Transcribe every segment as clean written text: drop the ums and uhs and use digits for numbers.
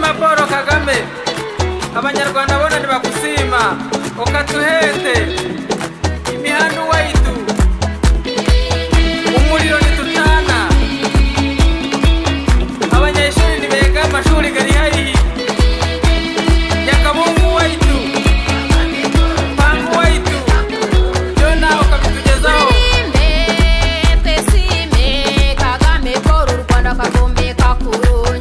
Kusima Paul Kagame abanyarwanda bona nibakusima ukatuhete imihanda waitu umuriro nitutana abanyeshuri nibega amashuri gari hari yakabungu waitu pangu waitu jona ukabitugezaho pesime Kagame Paul u Rwanda kagombe kakurungi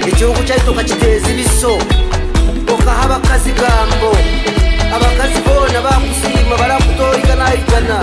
igihugu cyacu tukakiteza ibiso ukahaba akazi gambo abakazi bona bakusima barakutoyiga nayigana